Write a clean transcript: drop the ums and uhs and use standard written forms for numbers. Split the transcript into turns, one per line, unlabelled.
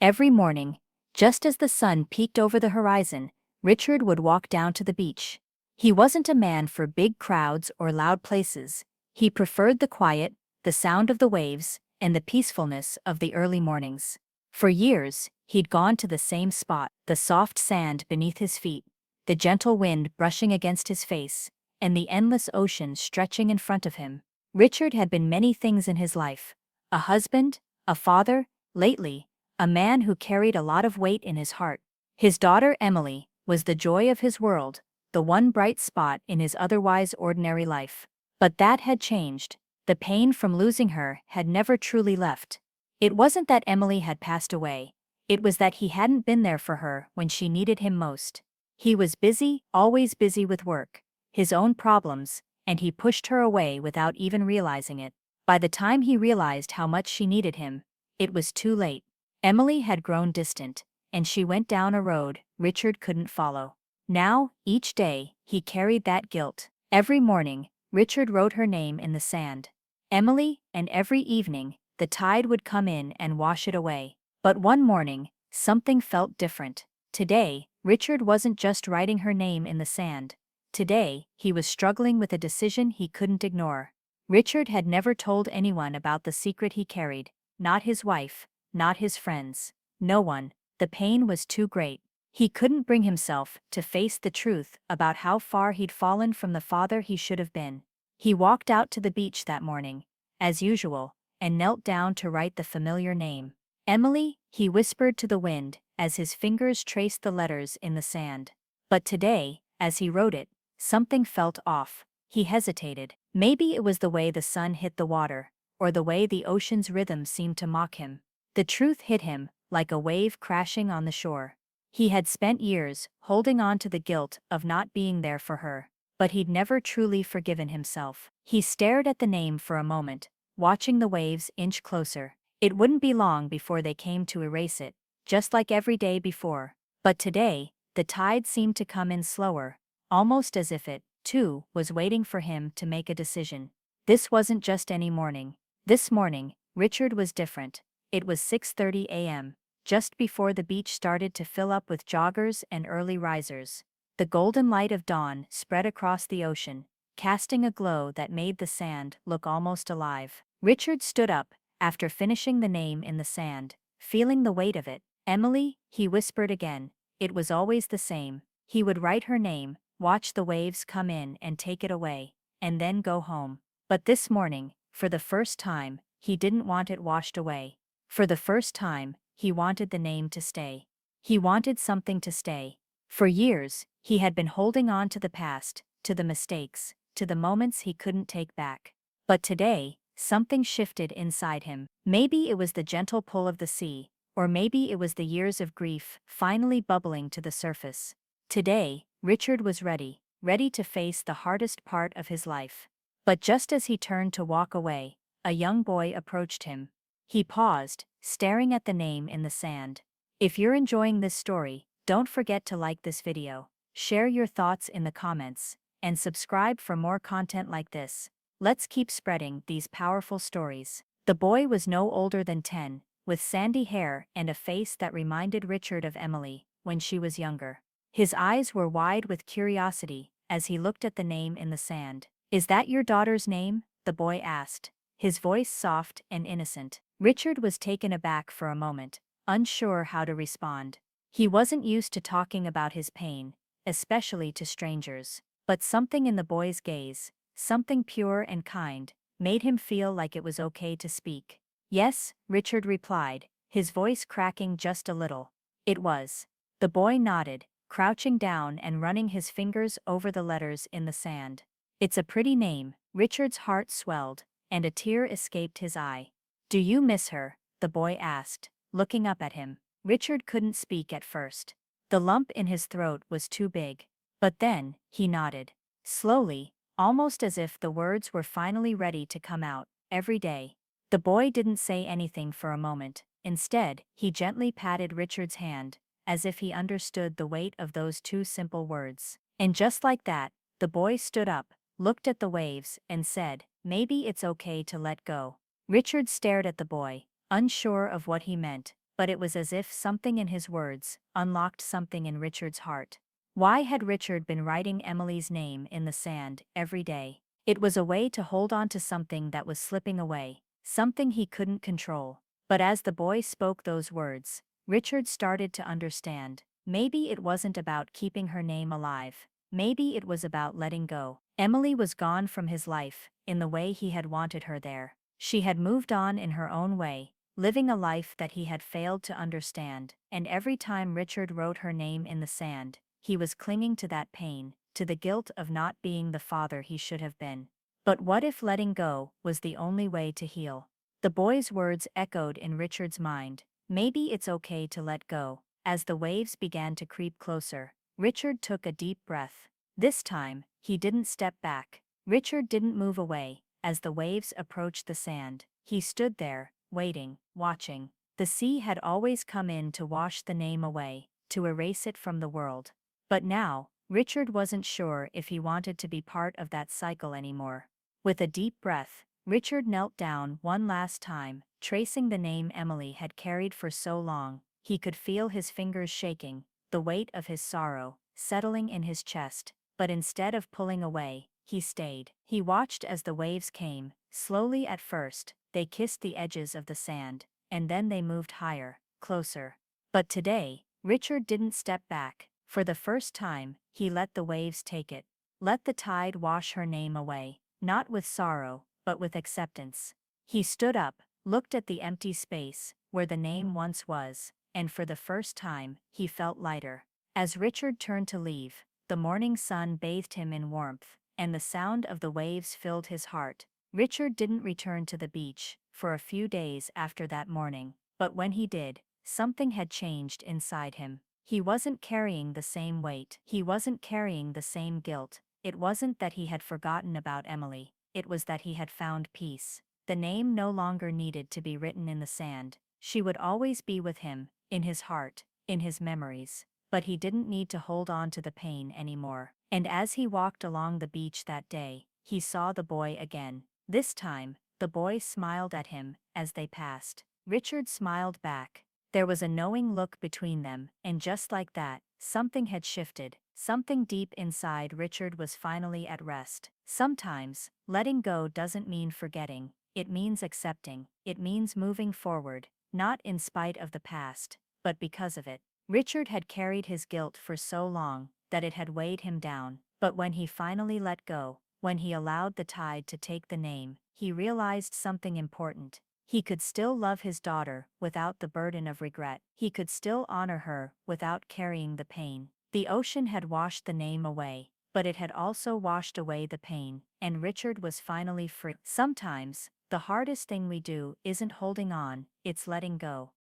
Every morning, just as the sun peeked over the horizon, Richard would walk down to the beach. He wasn't a man for big crowds or loud places. He preferred the quiet, the sound of the waves, and the peacefulness of the early mornings. For years, he'd gone to the same spot, the soft sand beneath his feet, the gentle wind brushing against his face, and the endless ocean stretching in front of him. Richard had been many things in his life: a husband, a father, lately, a man who carried a lot of weight in his heart. His daughter Emily was the joy of his world, the one bright spot in his otherwise ordinary life. But that had changed. The pain from losing her had never truly left. It wasn't that Emily had passed away, it was that he hadn't been there for her when she needed him most. He was busy, always busy with work, his own problems, and he pushed her away without even realizing it. By the time he realized how much she needed him, it was too late. Emily had grown distant, and she went down a road Richard couldn't follow. Now, each day, he carried that guilt. Every morning, Richard wrote her name in the sand. Emily, and every evening, the tide would come in and wash it away. But one morning, something felt different. Today, Richard wasn't just writing her name in the sand. Today, he was struggling with a decision he couldn't ignore. Richard had never told anyone about the secret he carried, not his wife, not his friends, no one. The pain was too great. He couldn't bring himself to face the truth about how far he'd fallen from the father he should have been. He walked out to the beach that morning, as usual, and knelt down to write the familiar name. Emily, he whispered to the wind as his fingers traced the letters in the sand. But today, as he wrote it, something felt off. He hesitated. Maybe it was the way the sun hit the water, or the way the ocean's rhythm seemed to mock him. The truth hit him, like a wave crashing on the shore. He had spent years holding on to the guilt of not being there for her, but he'd never truly forgiven himself. He stared at the name for a moment, watching the waves inch closer. It wouldn't be long before they came to erase it, just like every day before. But today, the tide seemed to come in slower, almost as if it, too, was waiting for him to make a decision. This wasn't just any morning. This morning, Richard was different. It was 6:30 a.m., just before the beach started to fill up with joggers and early risers. The golden light of dawn spread across the ocean, casting a glow that made the sand look almost alive. Richard stood up, after finishing the name in the sand, feeling the weight of it. Emily, he whispered again. It was always the same. He would write her name, watch the waves come in and take it away, and then go home. But this morning, for the first time, he didn't want it washed away. For the first time, he wanted the name to stay. He wanted something to stay. For years, he had been holding on to the past, to the mistakes, to the moments he couldn't take back. But today, something shifted inside him. Maybe it was the gentle pull of the sea, or maybe it was the years of grief finally bubbling to the surface. Today, Richard was ready, ready to face the hardest part of his life. But just as he turned to walk away, a young boy approached him. He paused, staring at the name in the sand. If you're enjoying this story, don't forget to like this video, share your thoughts in the comments, and subscribe for more content like this. Let's keep spreading these powerful stories. The boy was no older than 10, with sandy hair and a face that reminded Richard of Emily when she was younger. His eyes were wide with curiosity as he looked at the name in the sand. "Is that your daughter's name?" the boy asked, his voice soft and innocent. Richard was taken aback for a moment, unsure how to respond. He wasn't used to talking about his pain, especially to strangers. But something in the boy's gaze, something pure and kind, made him feel like it was okay to speak. "Yes," Richard replied, his voice cracking just a little. "It was." The boy nodded, crouching down and running his fingers over the letters in the sand. "It's a pretty name." Richard's heart swelled, and a tear escaped his eye. "Do you miss her?" the boy asked, looking up at him. Richard couldn't speak at first. The lump in his throat was too big. But then, he nodded. Slowly, almost as if the words were finally ready to come out. "Every day." The boy didn't say anything for a moment. Instead, he gently patted Richard's hand, as if he understood the weight of those two simple words. And just like that, the boy stood up, looked at the waves, and said, "Maybe it's okay to let go." Richard stared at the boy, unsure of what he meant. but it was as if something in his words unlocked something in Richard's heart. Why had Richard been writing Emily's name in the sand every day? It was a way to hold on to something that was slipping away, something he couldn't control. But as the boy spoke those words, Richard started to understand. Maybe it wasn't about keeping her name alive. Maybe it was about letting go. Emily was gone from his life, in the way he had wanted her there. She had moved on in her own way, living a life that he had failed to understand, and every time Richard wrote her name in the sand, he was clinging to that pain, to the guilt of not being the father he should have been. But what if letting go was the only way to heal? The boy's words echoed in Richard's mind. Maybe it's okay to let go. As the waves began to creep closer, Richard took a deep breath. This time, he didn't step back. Richard didn't move away. As the waves approached the sand, he stood there, waiting, watching. The sea had always come in to wash the name away, to erase it from the world. But now, Richard wasn't sure if he wanted to be part of that cycle anymore. With a deep breath, Richard knelt down one last time, tracing the name Emily had carried for so long. He could feel his fingers shaking, the weight of his sorrow settling in his chest, but instead of pulling away, he stayed. He watched as the waves came, slowly at first. They kissed the edges of the sand, and then they moved higher, closer. But today, Richard didn't step back. For the first time, he let the waves take it. Let the tide wash her name away, not with sorrow, but with acceptance. He stood up, looked at the empty space, where the name once was, and for the first time, he felt lighter. As Richard turned to leave, the morning sun bathed him in warmth, and the sound of the waves filled his heart. Richard didn't return to the beach for a few days after that morning, but when he did, something had changed inside him. He wasn't carrying the same weight. He wasn't carrying the same guilt. It wasn't that he had forgotten about Emily. It was that he had found peace. The name no longer needed to be written in the sand. She would always be with him, in his heart, in his memories. But he didn't need to hold on to the pain anymore. And as he walked along the beach that day, he saw the boy again. This time, the boy smiled at him as they passed. Richard smiled back. There was a knowing look between them, and just like that, something had shifted. Something deep inside Richard was finally at rest. Sometimes, letting go doesn't mean forgetting. It means accepting. It means moving forward, not in spite of the past, but because of it. Richard had carried his guilt for so long that it had weighed him down. But when he finally let go, when he allowed the tide to take the name, he realized something important. He could still love his daughter without the burden of regret. He could still honor her without carrying the pain. The ocean had washed the name away, but it had also washed away the pain, and Richard was finally free. Sometimes, the hardest thing we do isn't holding on, it's letting go.